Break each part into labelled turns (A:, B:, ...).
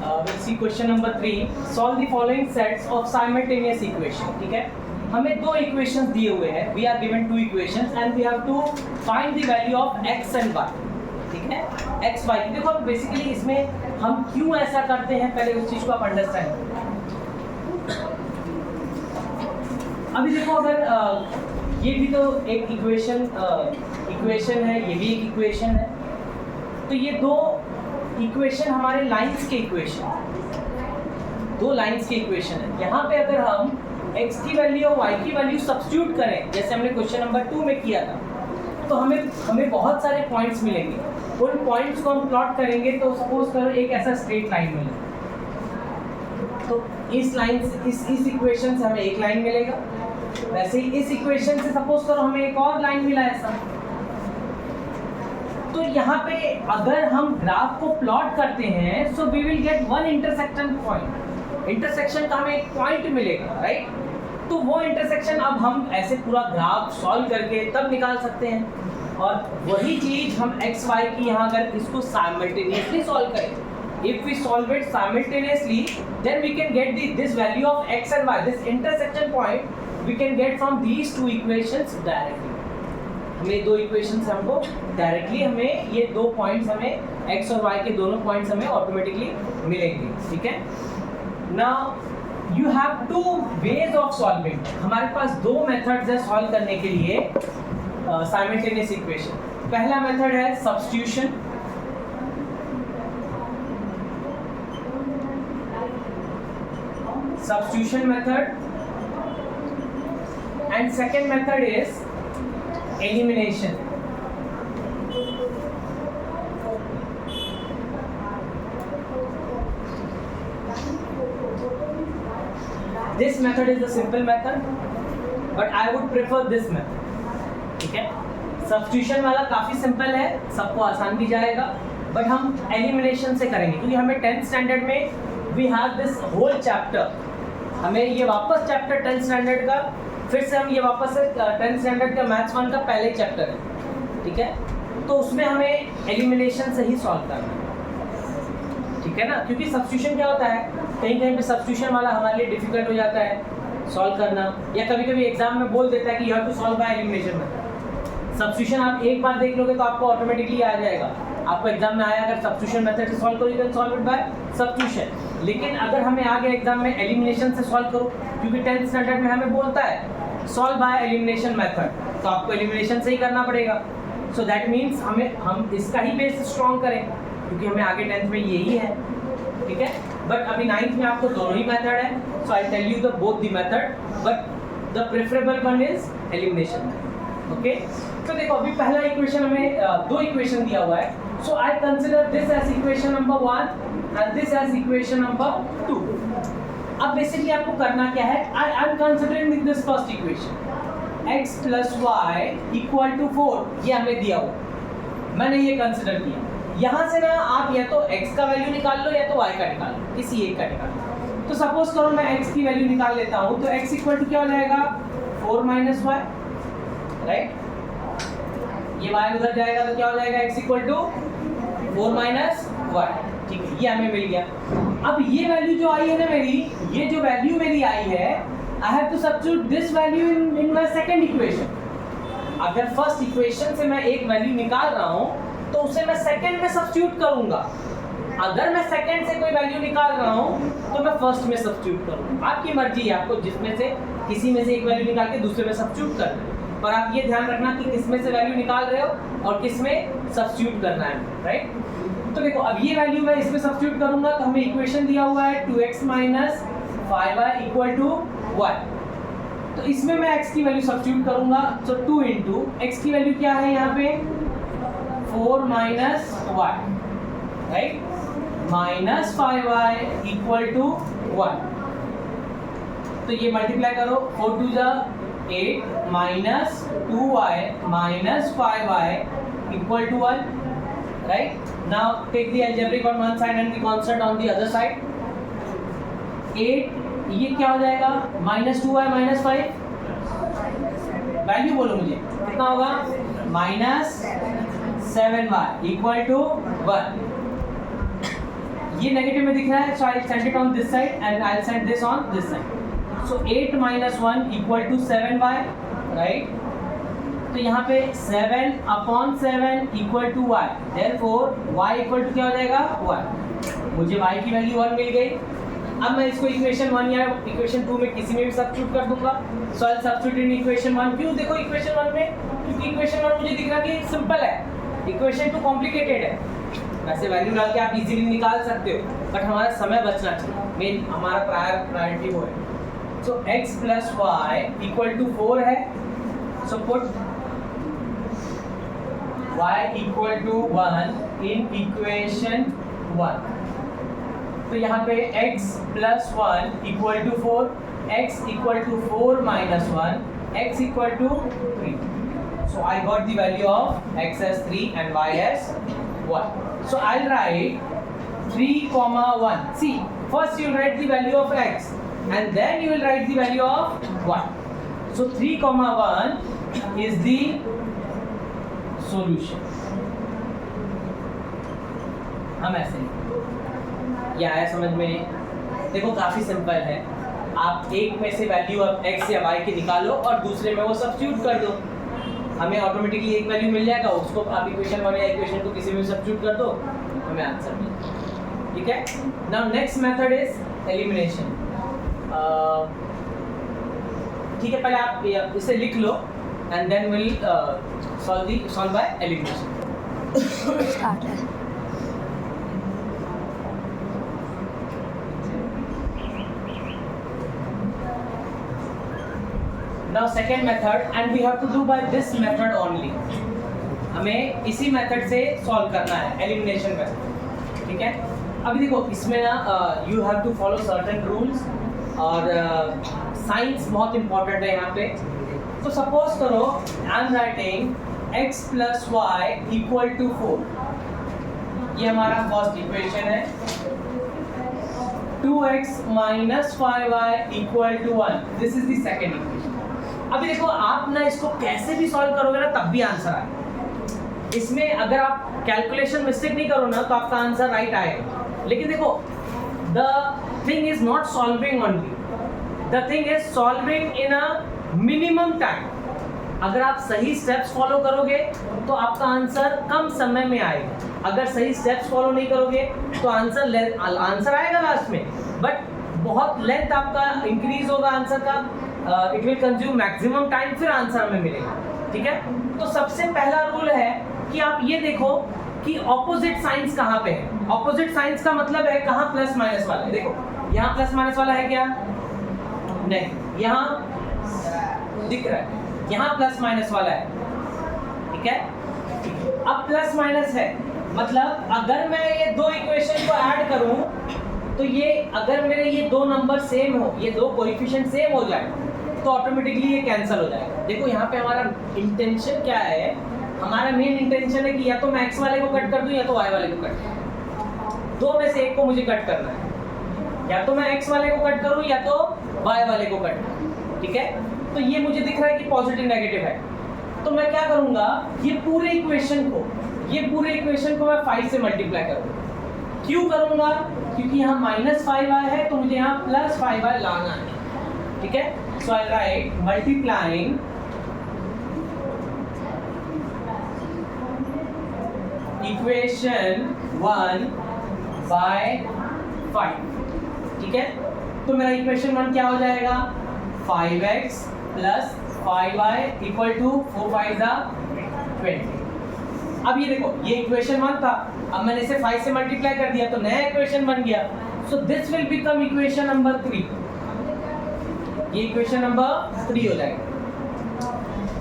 A: we'll see question number 3. Solve the following sets of simultaneous equation. ठीक है, हमें दो इक्वेशंस दिए हुए हैं. We are given two equations and we have to find the value of x and y. ठीक है, x y. देखो बेसिकली इसमें हम क्यों ऐसा करते हैं, पहले उस चीज को आप अंडरस्टैंड करो. अभी देखो, अगर ये भी तो एक इक्वेशन है, ये भी एक इक्वेशन है, तो ये दो इक्वेशन हमारे लाइंस के दो लाइंस के इक्वेशन है. यहाँ पे अगर हम x की वैल्यू और y की वैल्यू सब्स्टिट्यूट करें, जैसे हमने क्वेश्चन नंबर 2 में किया था, तो हमें बहुत सारे पॉइंट्स मिलेंगे. उन पॉइंट्स को हम प्लॉट करेंगे तो सपोज करो एक ऐसा स्ट्रेट लाइन मिलेगा. तो इस लाइन से इस इक्वेशन से हमें एक लाइन मिलेगा. वैसे ही इस इक्वेशन से सपोज करो हमें एक और लाइन मिला ऐसा. तो यहाँ पे अगर हम ग्राफ को प्लॉट करते हैं, so we will get one intersection point. Intersection का हमें एक पॉइंट मिलेगा, राइट. तो वो इंटरसेक्शन अब हम ऐसे पूरा ग्राफ सॉल्व करके तब निकाल सकते हैं. और वही चीज हम एक्स वाई की यहाँ अगर इसको साइमल्टेनियसली सॉल्व करें, if we solve it simultaneously, then we can get this value of x and y, this intersection point we can get from these two equations directly. हमें दो इक्वेशन से हमको directly हमें ये दो पॉइंट्स हमें x और y के दोनों पॉइंट्स हमें ऑटोमेटिकली मिलेंगे. ठीक है. Now you have two ways of solving. हमारे पास दो मेथड्स है सॉल्व करने के लिए साइमल्टेनियस इक्वेशन. पहला मेथड है substitution. Substitution method, and second method is elimination. This method is the simple method, but I would prefer this method. ठीक है. Substitution वाला काफी सिंपल है, सबको आसान भी जाएगा, बट हम एलिमिनेशन से करेंगे क्योंकि हमें 10th स्टैंडर्ड में we have this whole chapter. हमें ये वापस चैप्टर 10th स्टैंडर्ड का फिर से हम ये वापस 10th स्टैंडर्ड का मैथ्स 1 का पहले चैप्टर है. ठीक है. तो उसमें हमें एलिमिनेशन से ही सॉल्व करना है. ठीक है ना, क्योंकि सब्स्टिट्यूशन क्या होता है, कहीं कहीं पे सब्स्टिट्यूशन वाला हमारे लिए डिफिकल्ट हो जाता है सॉल्व करना, या कभी कभी एग्जाम में बोल देता है कि you have to solve by elimination method. Substitution आप एक बार देख लोगे तो आपको ऑटोमेटिकली आ जाएगा. आपको एग्जाम में आया अगर सब्स्टिट्यूशन मेथड से सॉल्व करो, you can solve it by substitution. लेकिन अगर हमें आ गया एग्जाम में एलिमिनेशन से सॉल्व करो, क्योंकि 10th स्टैंडर्ड में हमें बोलता है सॉल्व बाय एलिमिनेशन मेथड, तो आपको एलिमिनेशन से ही करना पड़ेगा. सो दैट मीन्स हम इसका ही बेस स्ट्रॉन्ग करें, क्योंकि हमें आगे 10th में यही है. ठीक है. बट अभी 9th में आपको दोनों ही मेथड है, so I tell you the both the method, but the preferable one is elimination. Okay. तो देखो अभी पहला इक्वेशन हमें दो इक्वेशन दिया हुआ है. So I consider this as equation number 1 and this as equation number 2. अब बेसिकली आपको करना क्या है, I am considering this first equation, x plus y equal to 4. ये हमें दिया हुआ, मैंने ये कंसिडर किया. यहाँ से ना आप या तो x का वैल्यू निकाल लो या तो y का निकाल लो, किसी एक का निकाल लो. तो सपोज करो मैं x की वैल्यू निकाल लेता हूँ, तो x इक्वल टू क्या हो जाएगा 4 minus y, राइट. ये y उधर जाएगा तो क्या हो जाएगा x equal to 4 minus y. ठीक है, ये हमें मिल गया. अब ये वैल्यू जो आई है ना मेरी, ये जो वैल्यू मेरी आई है, I have to substitute this value in my second equation. अगर फर्स्ट इक्वेशन से मैं एक वैल्यू निकाल रहा हूँ तो उसे मैं सेकंड में सब्स्टिट्यूट करूंगा. अगर मैं सेकंड से कोई वैल्यू निकाल रहा हूँ तो मैं फर्स्ट में सब्स्टिट्यूट करूंगा. आपकी मर्जी है, आपको जिसमें से किसी में से एक वैल्यू निकाल के दूसरे में सब्स्टिट्यूट करना है, पर आप ये ध्यान रखना कि किस में से वैल्यू निकाल रहे हो और किस में सब्स्टिट्यूट करना है, राइट. तो देखो अब ये वैल्यू मैं इसमें सब्स्टिट्यूट करूंगा, तो हमें इक्वेशन दिया हुआ है 2x minus 5y equal to y. तो इसमें मैं x की वैल्यू सब्स्टिट्यूट करूंगा, तो 2 into x की वैल्यू क्या है यहाँ पे 4 minus y, right, minus 5y equal to 1. तो ये मल्टीप्लाई करो, 4 2 जा 8 minus 2y minus 5y equal to 1, right. Now take the algebraic on one side and the constant on the other side. 8 ये क्या हो जाएगा minus 2y minus 5, वैल्यू बोलो मुझे कितना होगा minus 7y equal to 1. ये नेगेटिव में दिख रहा है, so I send it on this side and I send this on this side. So 8 minus 1 equal to 7y, right. तो यहाँ पे 7 upon 7 equal to y, therefore y equal to क्या हो जाएगा, y. मुझे y की वैल्यू 1 मिल गई. अब मैं इसको इक्वेशन 1 या इक्वेशन 2 में किसी में भी सब्स्टिट्यूट कर दूंगा. So I substitute in equation 1. क्यों? देखो इक्वेशन 1 में, क्योंकि इक्वेशन 1 मुझे दिख रहा कि सिंपल है, इक्वेशन 2 कॉम्प्लिकेटेड है. वैसे वैल्यू डाल के आप इजीली निकाल सकते हो, बट हमारा समय बचना चाहिए. मेन हमारा प्रायोरिटी वो है. सो x plus y equal to 4 है. So put y equal to 1 in equation 1. तो यहाँ पे x plus 1 equal to 4, x equal to 4 minus 1, x equal to 3. So I got the value of x as 3 and y as 1. So I'll write 3 comma 1. See, first you'll write the value of x and then you will write the value of 1. So 3 comma 1 is the solution. हम ऐसे ये आया समझ में? देखो काफ़ी simple है. आप एक में से वैल्यू अब x या y की निकालो और दूसरे में वो सब्स्टिट्यूट कर दो. हमें ऑटोमेटिकली एक वैल्यू मिल जाएगा, उसको आप इक्वेशन 1 या इक्वेशन 2 किसी में सब्स्टिट्यूट कर दो, हमें आंसर मिल जाएगा. ठीक है. Now next method is elimination. ठीक है, पहले आप इसे लिख लो and then will solve by elimination. Now second method, and we have to do by this method only. हमें इसी मेथड से सॉल्व करना है एलिमिनेशन मेथड. ठीक है. अभी देखो इसमें ना you have to follow certain rules और साइंस बहुत इंपॉर्टेंट है यहाँ पे. तो सपोज करो I am writing x plus y equal to 4. ये हमारा फर्स्ट इक्वेशन है. 2x minus 5y equal to 1. This is the second equation. अभी देखो आप ना इसको कैसे भी सॉल्व करोगे ना तब भी आंसर आएगा. इसमें अगर आप कैलकुलेशन मिस्टेक नहीं करो ना तो आपका आंसर राइट आएगा. लेकिन देखो the thing is not solving only, the thing is solving in a minimum time. अगर आप सही स्टेप्स फॉलो करोगे तो आपका आंसर कम समय में आएगा. अगर सही स्टेप्स फॉलो नहीं करोगे तो आंसर आएगा लास्ट में, बट बहुत लेंथ आपका इंक्रीज होगा आंसर का. It will consume maximum time, फिर आंसर हमें मिलेगा. ठीक है. तो सबसे पहला रूल है कि आप ये देखो कि ऑपोजिट साइंस कहाँ पे है. ऑपोजिट साइंस का मतलब है कहाँ प्लस माइनस वाला है. देखो यहाँ प्लस माइनस वाला है क्या? नहीं. यहाँ दिख रहा है, यहाँ प्लस माइनस वाला है. ठीक है. अब प्लस माइनस है मतलब अगर मैं ये दो इक्वेशन को ऐड करूं तो ये अगर मेरे ये दो नंबर सेम हो, ये दो कोएफिशिएंट सेम हो जाए तो ऑटोमेटिकली ये कैंसिल हो जाएगा. देखो यहाँ पे हमारा इंटेंशन क्या है? हमारा मेन इंटेंशन है कि या तो मैं x वाले को कट कर दूं या तो y वाले को कट. दो में से एक को मुझे कट करना है. या तो मैं x वाले को कट करूं या तो y वाले को कट करूं. ठीक है. तो ये मुझे दिख रहा है कि पॉजिटिव नेगेटिव है. तो मैं क्या करूंगा, ये पूरे इक्वेशन को मैं 5 से मल्टीप्लाई करूंगा. क्यों करूंगा? क्योंकि यहाँ -5y है तो मुझे यहाँ +5y लाना है. ठीक है. So I right multiplying equation 1 by 5. ठीक है. तो मेरा इक्वेशन 1 क्या हो जाएगा? 5x plus 5y equal to 4 5 20. अब ये देखो ये इक्वेशन 1 था, अब मैंने इसे 5 से मल्टीप्लाई कर दिया तो नया इक्वेशन बन गया. So this will become equation number 3. ये इक्वेशन नंबर 3 हो जाएगा.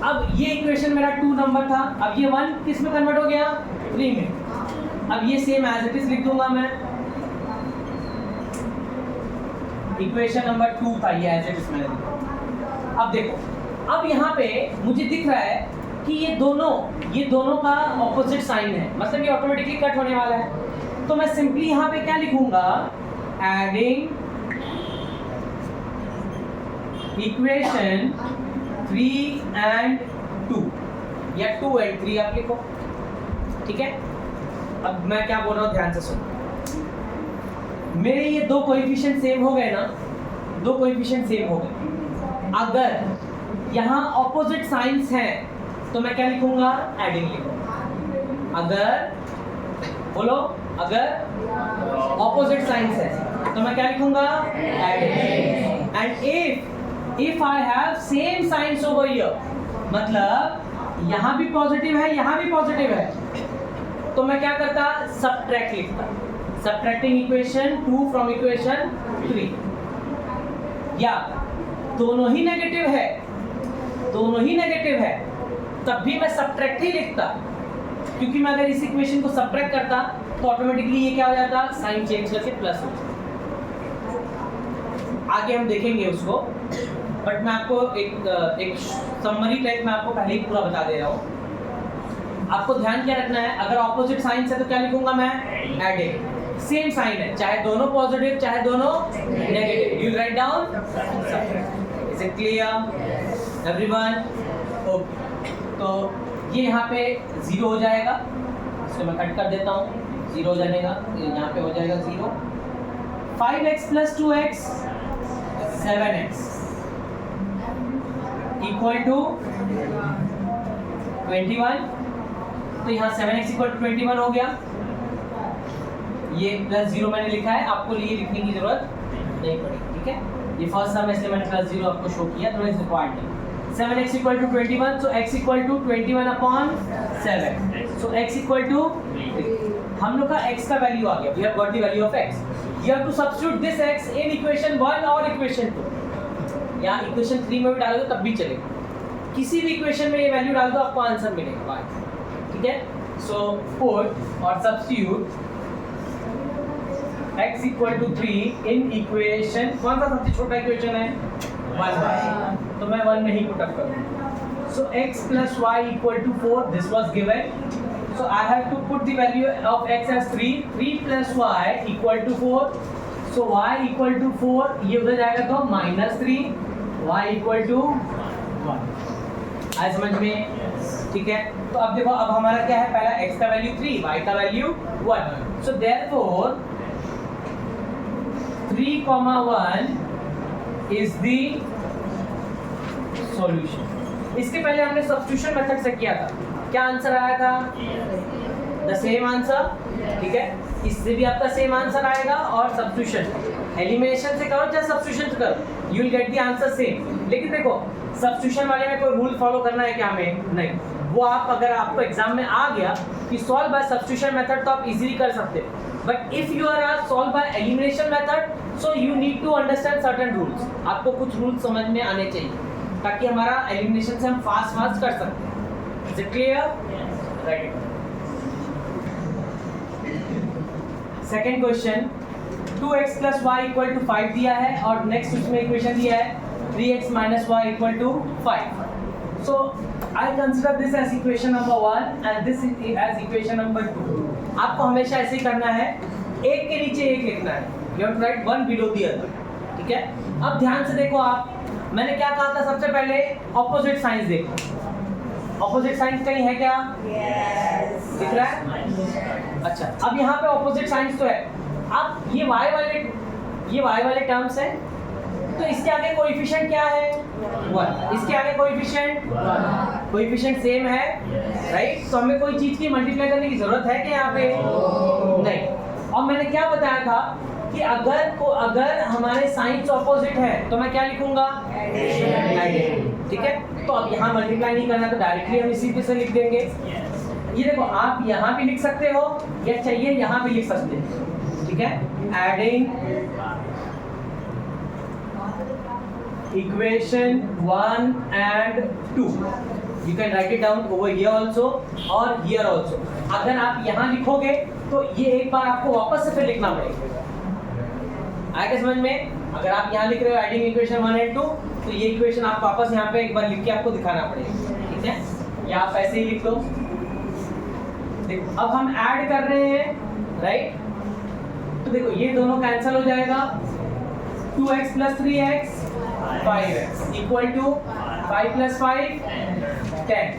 A: अब ये इक्वेशन मेरा 2 नंबर था, अब ये 1 किस में कन्वर्ट हो गया? 3 में. अब ये सेम एज इट इज लिख दूंगा मैं. इक्वेशन नंबर 2 था ये एज इट इज मैंने लिखा. अब देखो अब यहाँ पे मुझे दिख रहा है कि ये दोनों का ऑपोजिट साइन है, मतलब ये ऑटोमेटिकली कट होने वाला है. तो मैं सिंपली यहाँ पे क्या लिखूंगा? एडिंग इक्वेशन 3 and 2 या 2 and 3 आप लिखो. ठीक है. अब मैं क्या बोल रहा हूँ ध्यान से सुनो. मेरे ये दो कोएफिशिएंट सेम हो गए ना, दो कोएफिशिएंट सेम हो गए। अगर यहाँ ऑपोजिट साइंस हैं तो मैं क्या लिखूंगा? एडिंग लिखूंगा। अगर बोलो, अगर ऑपोजिट साइंस है तो मैं क्या लिखूंगा? Adding. And if I have same science over here, मतलब यहाँ भी पॉजिटिव है यहाँ भी पॉजिटिव है, तो मैं क्या करता? सबट्रैक्ट लिखता। Subtracting equation 2 from equation 3। या दोनों ही नेगेटिव है, दोनों ही नेगेटिव है, तब भी मैं सबट्रैक्ट ही लिखता, क्योंकि मैं अगर इस इक्वेशन को सबट्रैक्ट करता तो ऑटोमेटिकली ये क्या हो जाता? साइन चेंज करके प्लस हो जाता। आगे हम देखेंगे उसको, बट मैं आपको एक समरी टाइप में आपको पहले ही पूरा बता दे रहा हूँ। आपको ध्यान क्या रखना है? अगर ऑपोजिट साइन है तो क्या लिखूंगा मैं? एडिंग। सेम साइन है, चाहे दोनों पॉजिटिव चाहे दोनों negative, you write down subtract. Is it clear everyone? Okay, तो ये यहाँ पे 0 हो जाएगा, इसको मैं कट कर देता हूँ, 0 हो जाएगा, यहाँ पे हो जाएगा 0। 5x + 2x 7x equal to 21। तो यहाँ 7x इक्वल टू 21 हो गया। ये +0 मैंने लिखा है, आपको ये लिखने की जरूरत नहीं पड़ेगी, ठीक है? ये फर्स्ट सम है इसलिए मैंने +0 आपको शो किया, थोड़ा रिक्वायर्ड नहीं। 7x equal to 21, so x equal to 21/7, so x equal to, हम लोग का x का वैल्यू आ गया, we have got the value of x. You have to substitute this x in equation 1 और equation 2, या equation 3 में भी डाल दो तब भी चलेगा, किसी भी इक्वेशन में ये वैल्यू डाल दो आपको आंसर मिलेगा, ठीक है? सो पुट और substitute x equal to 3 in equation, कौन सा सबसे छोटा इक्वेशन है? 1y, तो मैं 1 में ही पुट अप करूंगा। So x + y equal to 4, this was given, so I have to put the value of x as 3 + y equal to 4, so y equal to 4, ये उधर जाएगा तो -3, y इक्वल टू 1। आए समझ में? ठीक है, तो अब देखो, अब हमारा क्या है? पहला x का वैल्यू 3, y का value 1, so therefore 3,1 is the solution. इसके पहले हमने सब्स्टिट्यूशन मेथड से किया था, क्या आंसर आया था? द सेम आंसर, ठीक है? इससे भी आपका सेम आंसर आएगा, और सब्स्टिट्यूशन एलिमिनेशन से करो चाहे सब्स्टिट्यूशन से करो, you will get the answer same. लेकिन देखो, सब्स्टिट्यूशन वाले में कोई रूल फॉलो करना है क्या हमें? नहीं, वो आप अगर आपको एग्जाम में आ गया कि सॉल्व बाय सब्स्टिट्यूशन मेथड तो आप इजीली कर सकते हैं, but if you are solve by elimination method so you need to understand certain rules. आपको कुछ रूल्स समझ में आने चाहिए ताकि हमारा एलिमिनेशन से हम फास्ट कर सकते हैं। Is it clear? Right. Second question, 2x + y equal to 5 दिया है, और नेक्स्ट उसमें इक्वेशन दिया है 3x - y equal to 5। So I consider this as equation number 1 and this as equation number 2. आपको हमेशा ऐसे ही करना है, एक के नीचे एक लिखना है, you have to write one below the other, ठीक है? अब ध्यान से देखो, आप, मैंने क्या कहा था? सबसे पहले ऑपोजिट साइंस देखो, ऑपोजिट साइंस कहीं है क्या? yes. दिख रहा है? अच्छा, अब यहाँ पे ऑपोजिट साइंस तो है। अब ये y वाले टर्म्स है, तो इसके आगे कोएफिशिएंट क्या है? 1। इसके आगे कोएफिशिएंट सेम है, राइट? तो हमें कोई चीज की मल्टीप्लाई करने की जरूरत है क्या यहाँ पे? नहीं। और मैंने क्या बताया था कि अगर हमारे साइंस ऑपोजिट है तो मैं क्या लिखूंगा? ठीक है, तो अब यहाँ मल्टीप्लाई नहीं करना तो डायरेक्टली हम इसी पे से लिख देंगे। ये देखो, आप यहाँ भी लिख सकते हो या चाहिए यहाँ भी लिख सकते हो, ठीक है? Adding equation 1 and 2, you can write it down over here also और here also। अगर आप यहाँ लिखोगे तो ये एक बार आपको वापस से फिर लिखना पड़ेगा। आएगा समझ में? अगर आप यहाँ लिख रहे हो एडिंग इक्वेशन 1 and 2, तो ये इक्वेशन आप वापस यहाँ पे एक बार लिख के आपको दिखाना पड़ेगा, ठीक है? या आप ऐसे ही लिख दो। देखो, अब हम ऐड कर रहे हैं, राइट? तो देखो, ये दोनों कैंसिल हो जाएगा, 2x + 3x 5x equal to 5 + 5 10,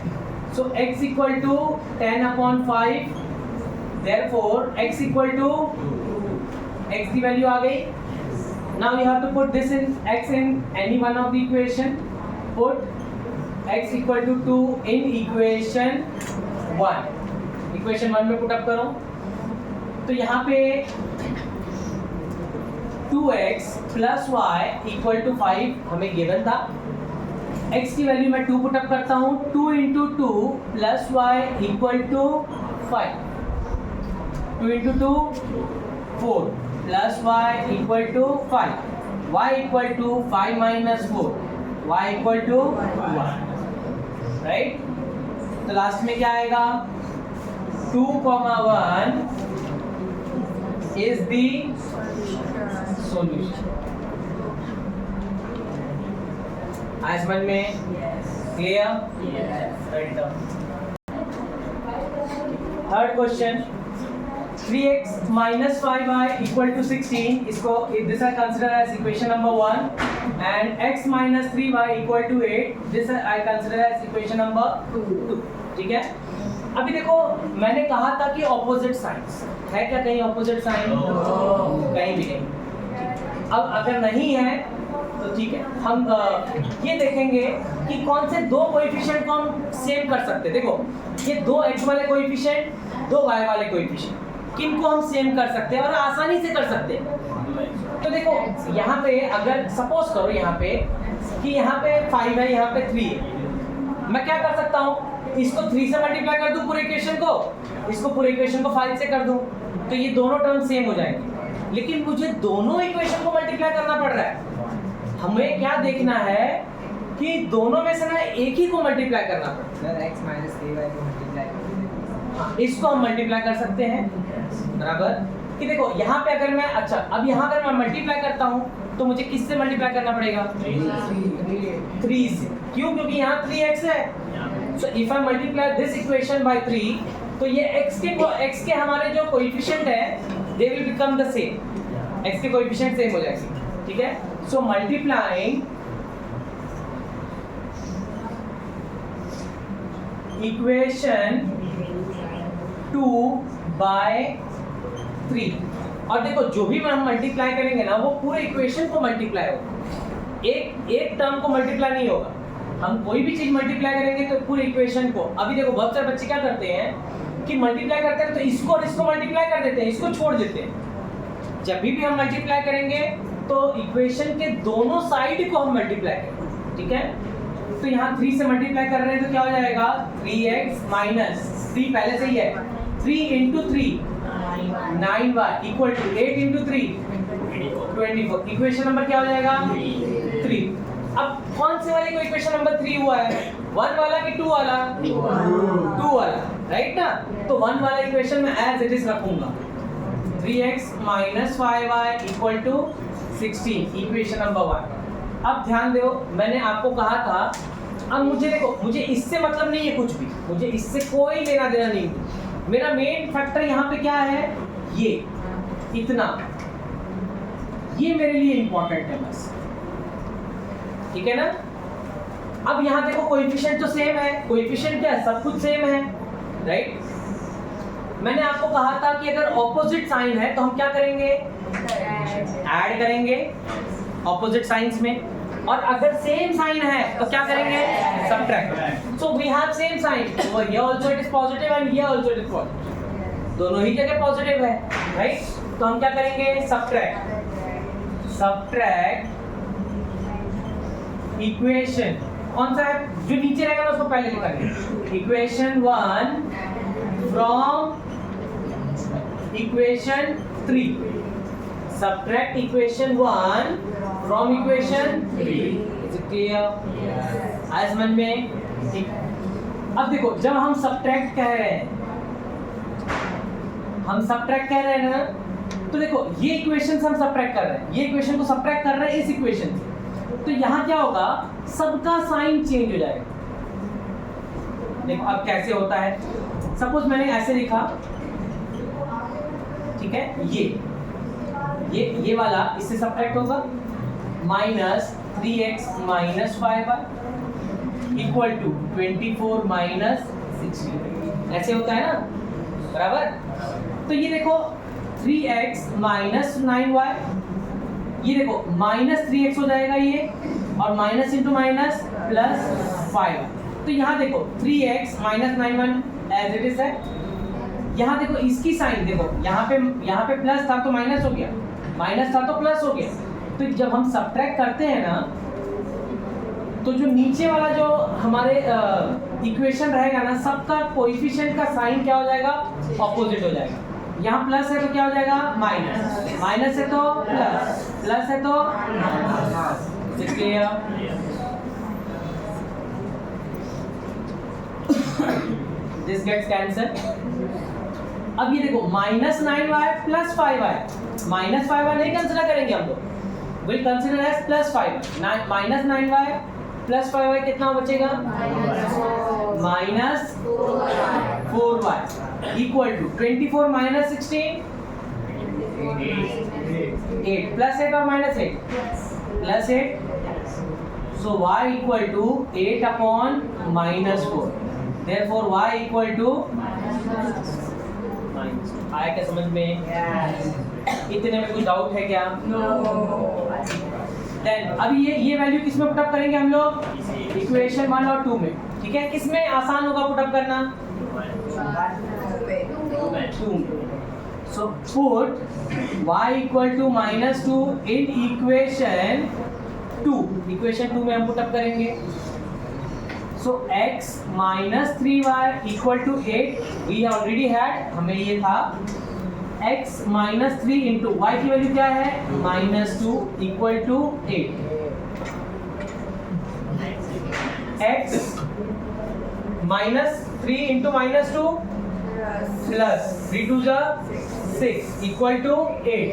A: so x equal to 10/5, therefore x equal to x की वैल्यू आ गई. Now you have to put this in x in any one of the equation. Put x equal to 2 in equation 1. Equation 1 में put up करो. तो यहाँ पे 2x plus y equal to 5 हमें given था. x की value मैं 2 put up करता हूँ. 2 into 2 plus y equal to 5. 2 into 2 4 plus y equal to 5. y equal to 5 minus 4. y equal to 1. Right. तो लास्ट में क्या आएगा? 2,1 is the solution. आज समझ में clear? Right. Third question, 3x minus 5y equal to 16. इसको this I consider as equation number 1, and x minus 3y equal to 8. This I consider as equation number 2. ठीक है. अभी देखो, मैंने कहा था कि ऑपोजिट साइंस है क्या? कहीं ऑपोजिट साइन? कहीं भी नहीं. अब अगर नहीं है तो ठीक है, हम ये देखेंगे कि कौन से दो कोएफिशिएंट को हम सेम कर सकते हैं. देखो, ये दो x वाले कोएफिशिएंट, दो y वाले कोएफिशिएंट, किनको हम सेम कर सकते हैं और आसानी से कर सकते हैं. तो देखो, यहाँ पे अगर सपोज करो यहाँ पे कि यहाँ पे 5 है, यहाँ पे 3 है. मैं क्या कर सकता हूँ? इसको 3 से मल्टीप्लाई कर दूँ पूरे इक्वेशन को, इसको पूरे इक्वेशन को 5 से कर दूँ, तो ये दोनों टर्म सेम हो जाएंगे. लेकिन मुझे दोनों इक्वेशन को मल्टीप्लाई करना पड़ रहा है. हमें क्या देखना है कि दोनों में से ना एक ही को मल्टीप्लाई करना पड़ता है.
B: x minus 3y को मल्टीप्लाई,
A: इसको हम मल्टीप्लाई कर सकते हैं. बराबर. कि देखो यहाँ पे अगर मैं, अच्छा, अब यहाँ अगर मैं मल्टीप्लाई करता हूँ तो मुझे किससे मल्टीप्लाई करना पड़ेगा? 3 से. क्यों? क्योंकि यहाँ 3x है. So if I multiply this equation by 3, तो ये x के हमारे जो कोएफिशिएंट है they will become the same. x के कोएफिशिएंट सेम हो जाएंगे. ठीक है. सो मल्टीप्लाइंग इक्वेशन 2 बाय 3. और देखो, जो भी हम मल्टीप्लाई करेंगे ना वो पूरे इक्वेशन को मल्टीप्लाई होगा, एक टर्म को मल्टीप्लाई नहीं होगा. हम कोई भी चीज मल्टीप्लाई करेंगे तो पूरे इक्वेशन को. अभी देखो, बहुत सारे बच्चे क्या करते हैं कि मल्टीप्लाई करते हैं तो इसको और इसको मल्टीप्लाई कर देते हैं, इसको छोड़ देते हैं. जब भी हम मल्टीप्लाई करेंगे तो इक्वेशन के दोनों साइड को हम मल्टीप्लाई करेंगे. ठीक है. तो यहाँ 3 से मल्टीप्लाई कर रहे हैं तो क्या हो जाएगा? 3x माइनस 3 पहले से ही है. 3 into 3 9y equal to 8 into 3 24. Equation number क्या हो जाएगा? 3. अब कौन से वाले को इक्वेशन नंबर 3 हुआ है? 1 वाला कि 2 वाला? 2 वाला. राइट ना. तो 1 वाला इक्वेशन में एज इट इज रखूंगा. 3x minus 5y equal to 16. Equation number 1. अब ध्यान दो, मैंने आपको कहा था, अब मुझे देखो, मुझे इससे मतलब नहीं है कुछ भी, मुझे इससे कोई लेना देना नहीं. मेरा मेन फैक्टर यहाँ पे क्या है? ये इतना, ये मेरे लिए इंपॉर्टेंट है बस. ठीक है ना. अब यहाँ देखो, कोएफिशिएंट तो सेम है. कोएफिशिएंट क्या है? सब कुछ सेम है. राइट. मैंने आपको कहा था कि अगर ऑपोजिट साइन है तो हम क्या करेंगे? ऐड करेंगे ऑपोजिट साइंस में. और अगर सेम साइन है तो क्या करेंगे? Subtract. So we have same sign. Over here also it is positive and here also it is positive. दोनों ही जगह पॉजिटिव है. राइट. तो हम क्या करेंगे? सब्ट्रैक्ट. सब्ट्रैक्ट इक्वेशन कौन सा है? जो नीचे रहेगा ना उसको पहले लिखेंगे. Equation 1 from equation 3. Subtract equation 1 from equation 3. Is it clear? आज समझ में? ठीक. अब देखो, जब हम subtract कह रहे हैं, ना, तो देखो ये इक्वेशन हम subtract कर रहे हैं, ये इक्वेशन को subtract कर रहे हैं इस इक्वेशन से. तो यहाँ क्या होगा? सबका साइन चेंज हो जाएगा. देखो अब कैसे होता है. सपोज मैंने ऐसे लिखा, ठीक है, ये वाला इससे सब्ट्रैक्ट होगा. Minus 3x minus 5y equal to 24 minus 16. ऐसे होता है ना. बराबर. तो ये देखो 3x माइनस 9y, ये देखो माइनस 3x हो जाएगा ये, और माइनस इंटू माइनस प्लस 5। तो यहाँ देखो 3x minus 9y as it is है। यहाँ देखो इसकी साइन देखो, यहाँ पे प्लस था तो माइनस हो गया, माइनस था तो प्लस हो गया। तो जब हम सब्ट्रैक्ट करते हैं ना, तो जो नीचे वाला जो हमारे इक्वेशन रहेगा ना, सबका कोएफिशिएंट का साइन क्या हो जाएगा, ऑपोजिट हो जाएगा। यहाँ प्लस है तो क्या हो जाएगा माइनस, माइनस है तो प्लस, प्लस है तो क्लियर। This gets cancel. अब ये देखो minus 9y plus 5y, minus 5y नहीं कंसिडर करेंगे हम लोग, will consider as plus 5। Minus 9y plus 5y कितना बचेगा, minus 4y equal to 24 minus 16 8 plus 8 और minus 8 plus 8। So y equal to 8 upon minus 4, therefore y equal to आया क्या समझ में? इतने में कुछ डाउट है क्या? देन अभी ये वैल्यू किसमें पुट अप करेंगे हम लोग, इक्वेशन 1 और 2 में, ठीक है। किसमें आसान होगा पुट अप करना, 2 में। So put y equal to minus 2 in equation 2, equation 2 में हम पुट अप करेंगे। So x minus 3y equal to 8, we already had, हमें ये था x माइनस 3 इंटू y की वैल्यू क्या है, minus 2 equal to 8। x minus 3 into minus 2 plus 3 2 जा 6 equal to 8।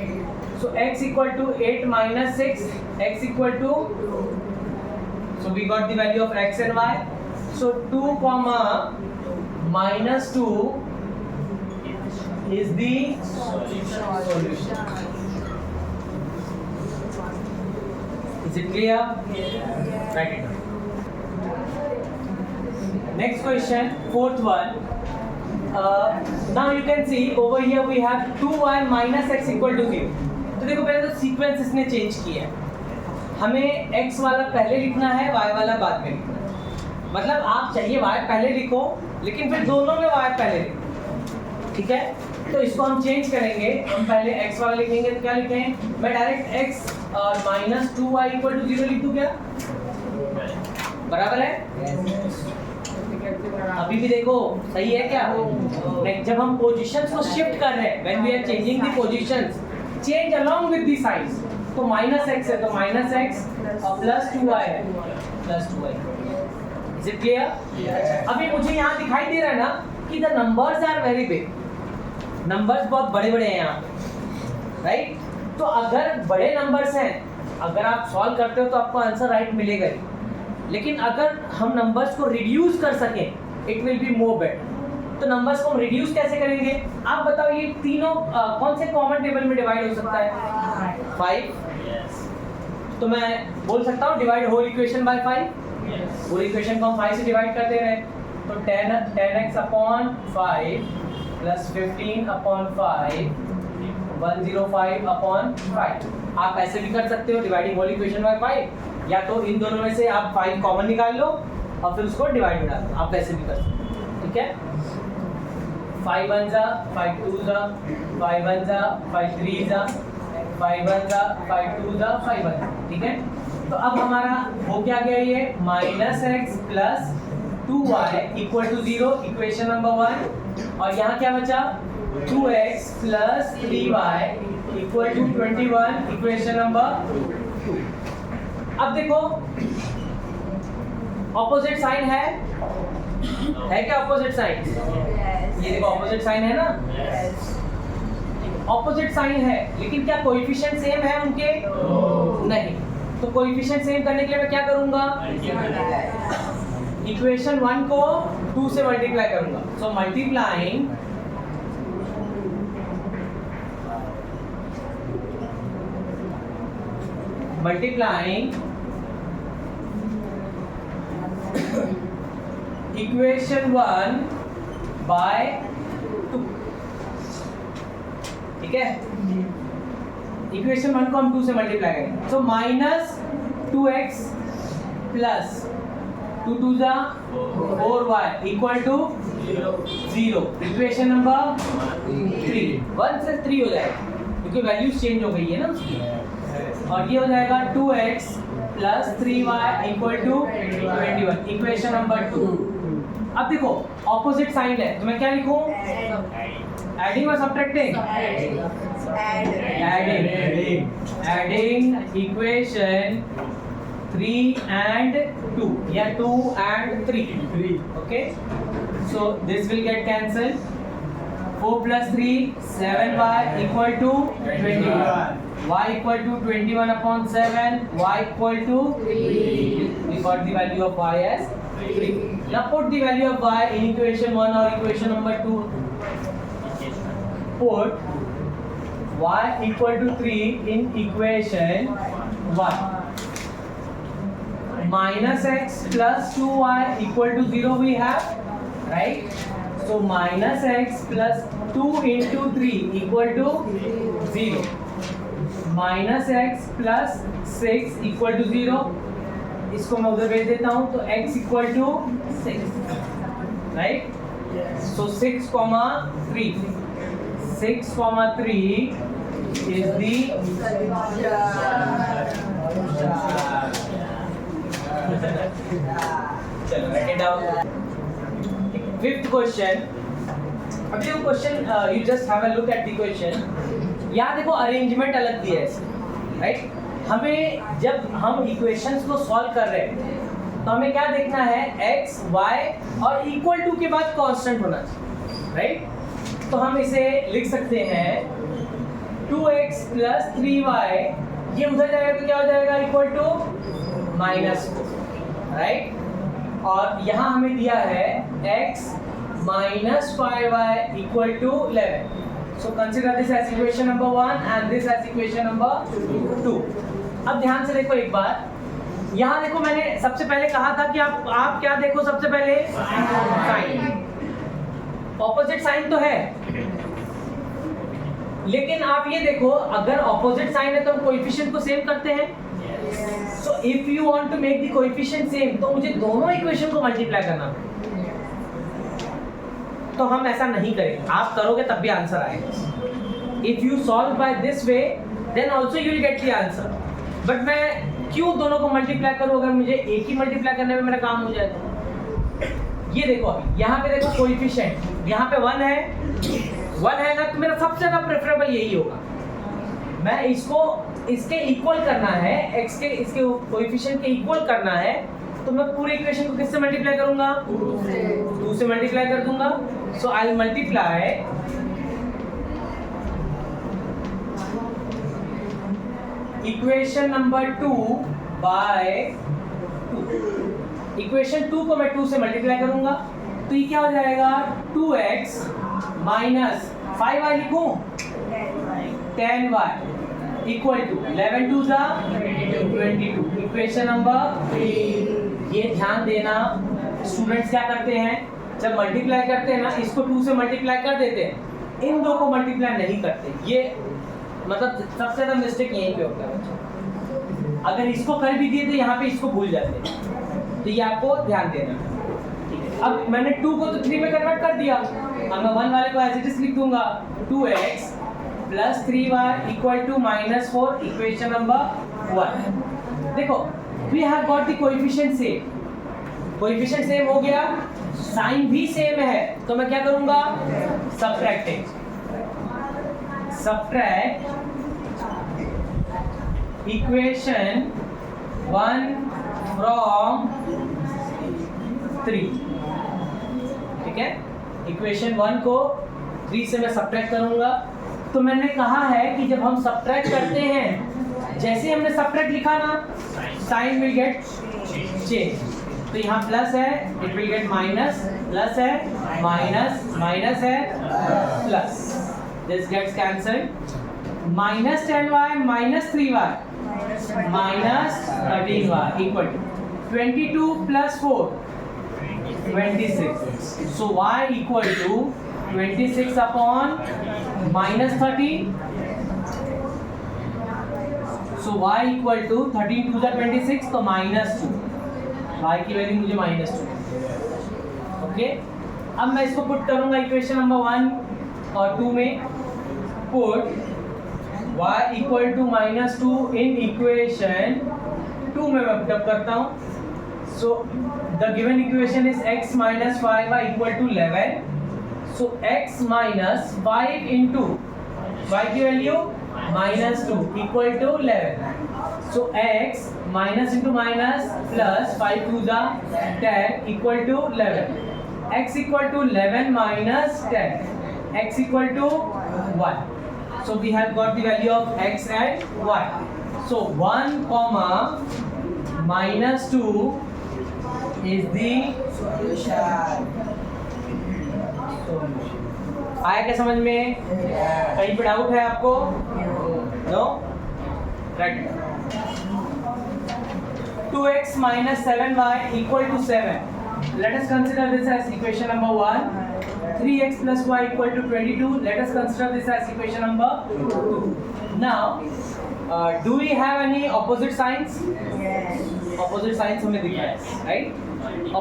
A: So x equal to 8 minus 6, x equal to, so we got the value of x and y. So 2 comma minus 2 is the solution. Is it clear? Write it down. Next question, fourth one. Now you can see over here we have 2y minus x equal to 0. तो देखो पहले तो sequence इसने change किया है, हमें x वाला पहले लिखना है, y वाला बाद में लिखना है। मतलब आप चाहिए y पहले लिखो, लेकिन फिर दोनों में y पहले लिखो, ठीक है। तो इसको हम चेंज करेंगे, हम पहले x वाला लिखेंगे तो क्या लिखें, मैं डायरेक्ट x और माइनस 2y इक्वल टू 0 लिख दूं क्या, बराबर है? अभी भी देखो सही है क्या? जब हम पोजीशंस को शिफ्ट कर रहे हैं, when we are changing the positions, change along with the signs, तो माइनस x है तो माइनस x और प्लस 2y है, plus 2y। Is it clear? अभी मुझे यहाँ दिखाई दे रहा है ना कि the numbers are very big, numbers बहुत बड़े बड़े हैं यहाँ पे, राइट? तो अगर बड़े नंबर्स हैं, अगर आप सॉल्व करते हो तो आपको आंसर राइट मिलेगा ही, लेकिन अगर हम नंबर्स को रिड्यूस कर सकें, it will be more better. तो नंबर्स को हम रिड्यूस कैसे करेंगे, आप बताओ। ये तीनों कौन से कॉमन टेबल में डिवाइड हो सकता है? 5। तो मैं बोल सकता हूँ डिवाइड होल इक्वेशन बाय 5, पूरी इक्वेशन को हम 5 से डिवाइड कर दे रहे हैं, तो 10x upon 5 plus 15 upon 5 105 upon 5। आप ऐसे भी कर सकते हो, डिवाइडिंग होल इक्वेशन बाय 5, या तो इन दोनों में से आप 5 कॉमन निकाल लो और फिर उसको डिवाइड में डाल दो, आप वैसे भी कर सकते हो, ठीक है। 5 1 जा 5 2 जा 5 1 जा 5 3 जा 5 1 जा 5 2 जा 5 1, ठीक है। तो अब हमारा हो क्या गया, ये minus x plus 2y equal to 0, equation number 1। और यहाँ क्या बचा, 2x plus 3y equal to 21, equation number 2। अब देखो ऑपोजिट साइन है क्या, ऑपोजिट साइन? ये देखो ऑपोजिट साइन है ना, ऑपोजिट साइन है, लेकिन क्या कोएफिशिएंट सेम है उनके? नहीं। तो कोएफिशिएंट सेम करने के लिए मैं क्या करूंगा, इक्वेशन 1 को 2 से मल्टीप्लाई करूंगा। सो मल्टीप्लाइंग इक्वेशन 1 बाय 2, ठीक है, इक्वेशन 1 को हम 2 से मल्टीप्लाई करेंगे, सो माइनस 2x प्लस 2 2 जा 4y equal to 0। Equation number 3, 1 से 3 हो जाएगा क्योंकि वैल्यूज चेंज हो गई है ना उसकी, और ये हो जाएगा 2x plus 3y equal to 21। Equation number 2। अब देखो ऑपोजिट साइन है तो मैं क्या लिखूं, एडिंग और सब्ट्रैक्टिंग, एडिंग इक्वेशन 3 and 2 या 2 and 3, okay, so this will get cancelled, 4 plus 3 7y equal to 21, y equal to 21 upon 7, y equal to 3, we got the value of y as 3. Now put the value of y in equation 1 or equation number 2, put y equal to 3 in equation 1, minus x plus 2y equal to 0 we have, right? So minus x plus 2 into 3 equal to 0, minus x plus 6 equal to 0, इसको मैं उधर भेज देता हूँ तो x equal to 6, right? So 6 comma 3 is the चलो write it down. Fifth question. अब ये question you just have a look at the question. यहाँ देखो अरेंजमेंट अलग दिया है, राइट? हमें जब हम इक्वेशंस को सॉल्व कर रहे हैं तो हमें क्या देखना है, x, y और इक्वल टू के बाद कांस्टेंट होना चाहिए, राइट? तो हम इसे लिख सकते हैं 2x प्लस 3y, ये उधर जाएगा तो क्या हो जाएगा, इक्वल टू -4, राइट? और यहाँ हमें दिया है x minus 5y equal to 11. So consider this as equation number 1 and this as equation number 2. अब ध्यान से देखो एक बार, यहाँ देखो मैंने सबसे पहले कहा था कि आप क्या देखो, सबसे पहले साइन, ऑपोजिट साइन तो है, लेकिन आप ये देखो अगर ऑपोजिट साइन है तो हम कोएफिशिएंट को सेम करते हैं. So if you want to make the coefficient same तो मुझे दोनों इक्वेशन को मल्टीप्लाई करना है. तो हम ऐसा नहीं करेंगे, आप करोगे तब भी आंसर आएगा. If you solve by this way then also you will get the answer. But मैं क्यों दोनों को मल्टीप्लाई करूं, अगर मुझे एक ही मल्टीप्लाई करने में मेरा काम हो जाए तो. ये देखो अभी यहाँ पे देखो कोएफिशिएंट, यहाँ पे 1 है ना, तो मेरा सबसे ज्यादा प्रेफरेबल यही होगा. मैं इसको इसके इक्वल करना है, x के इसके कोएफिशिएंट के इक्वल करना है, तो मैं पूरे इक्वेशन को किससे मल्टीप्लाई करूंगा, 2 से मल्टीप्लाई कर दूंगा. So I will multiply equation number 2 by 2. Equation 2 को मैं 2 से मल्टीप्लाई करूंगा तो ये क्या हो जाएगा, 2x माइनस 5y लिखूं, 10y इक्वल टू 11 2 जा 22. Equation number 3. ये ध्यान देना, स्टूडेंट्स क्या करते हैं जब मल्टीप्लाई करते हैं ना, इसको 2 से मल्टीप्लाई कर देते हैं, इन दो को मल्टीप्लाई नहीं करते. ये मतलब सबसे ज़्यादा मिस्टेक यहीं पे होता है. अगर इसको कर भी दिए तो यहाँ पे इसको भूल जाते हैं, तो ये आपको ध्यान देना. अब मैंने 2 को तो 3 में कन्वर्ट कर दिया, अब मैं 1 वाले को एज इट इज लिख दूंगा, 2x plus 3y equal to -4. Equation number 1. देखो we have got the coefficient same, coefficient same हो गया, साइन भी सेम है, तो मैं क्या करूंगा, सब्ट्रैक्टिंग, सब्ट्रैक्ट इक्वेशन 1 फ्रॉम 3. ठीक है, इक्वेशन 1 को 3 से मैं सब्ट्रैक्ट करूंगा. तो मैंने कहा है कि जब हम सब्ट्रैक्ट करते हैं, जैसे हमने सब्ट्रैक्ट लिखा ना, साइन विल गेट चेंज. तो यहाँ प्लस है, it will get minus, plus है माइनस, माइनस है plus, this gets cancelled. Minus 10y minus 3y minus 13y equal to 22 plus 4 26. So y equal to 26 upon -30. So y equal to 13 2 26, तो -2. y की value मुझे -2. Okay, अब मैं इसको put करूंगा equation number 1 और 2 में. Put y equal to -2 in equation 2 में मैं पुट अप करता हूँ. So the given equation is x minus 5y equal to 11. So x minus 5 into y की value -2 equal to 11. So x minus into minus plus 5 to the 10 equal to 11. X equal to 11 minus 10. X equal to 1. So we have got the value of x and y. So 1 comma -2 is the
B: solution.
A: आया क्या समझ में? कहीं पे doubt है आपको? No? Right. 2x minus 7y equal to 7. Let us consider this as equation number 1. 3x plus y equal to 22. Let us consider this as equation number 2. Now, do we have any opposite signs? Opposite signs हमें दिख रहा है, right?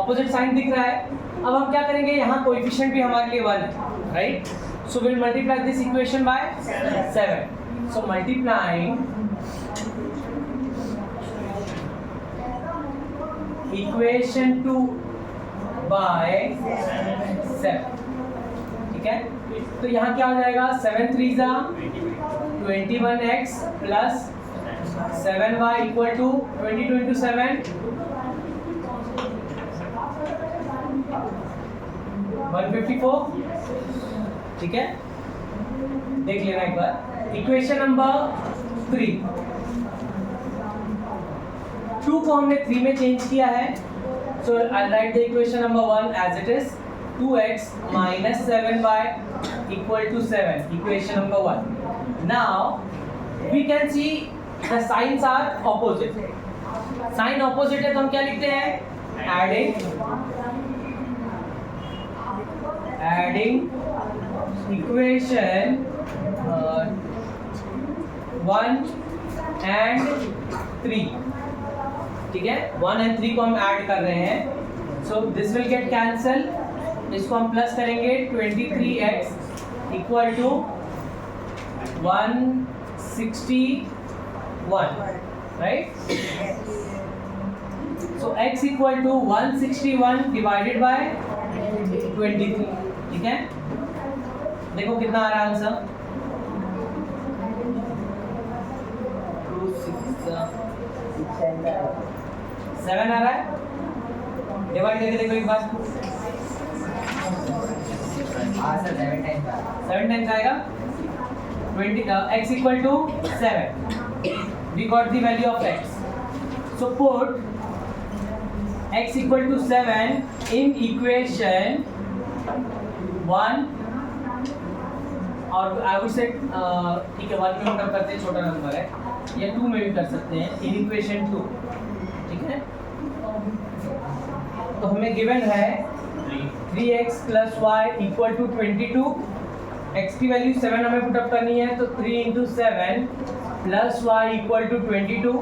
A: Opposite sign दिख रहा है. अब हम क्या करेंगे? यहाँ कोएफिशिएंट भी हमारे लिए 1 है, right? So we'll multiply this equation by 7. So multiplying equation 2 by 7. ठीक है, तो यहाँ क्या हो जाएगा? 7 3 जा 21x plus 7y equal to 22 into 7 154. ठीक है, देख लेना एक बार. Equation number 3. 2 को हमने 3 में चेंज किया है. So I write the equation number 1 as it is. 2x minus 7y equal to 7. Equation number 1. Now we can see the signs are opposite. Sign opposite है तो हम क्या लिखते हैं? Adding equation 1 and 3. ठीक है, 1 and 3 को हम ऐड कर रहे हैं. So this will get cancel. इसको हम प्लस करेंगे. 23x equal to 161, right? So x equal to 161 divided by 23. ठीक है, देखो कितना आ रहा है आंसर. 7 आ रहा है. डिवाइड करके देखो एक बार. 7 टाइम्स आएगा. 20 x equal to 7. We got the value of x. So put x equal to 7 in equation 1. और I would say ठीक है, 1 में हम करते हैं, छोटा नंबर है, या 2 में भी कर सकते हैं. इन इक्वेशन 2. ठीक है, तो हमें गिवन है 3x plus y equal to 22. x की वैल्यू 7 हमें पुट अप करनी है, तो 3 into 7 plus y equal to 22.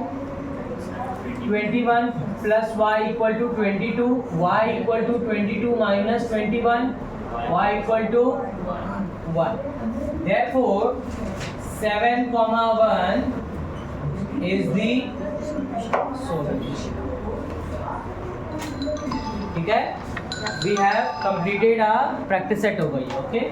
A: 21 plus y equal to 22. y equal to 22 minus 21. y equal to 1. Therefore 7 comma 1 is the solution. ठीक है, we have completed our practice set. हो गई. Okay.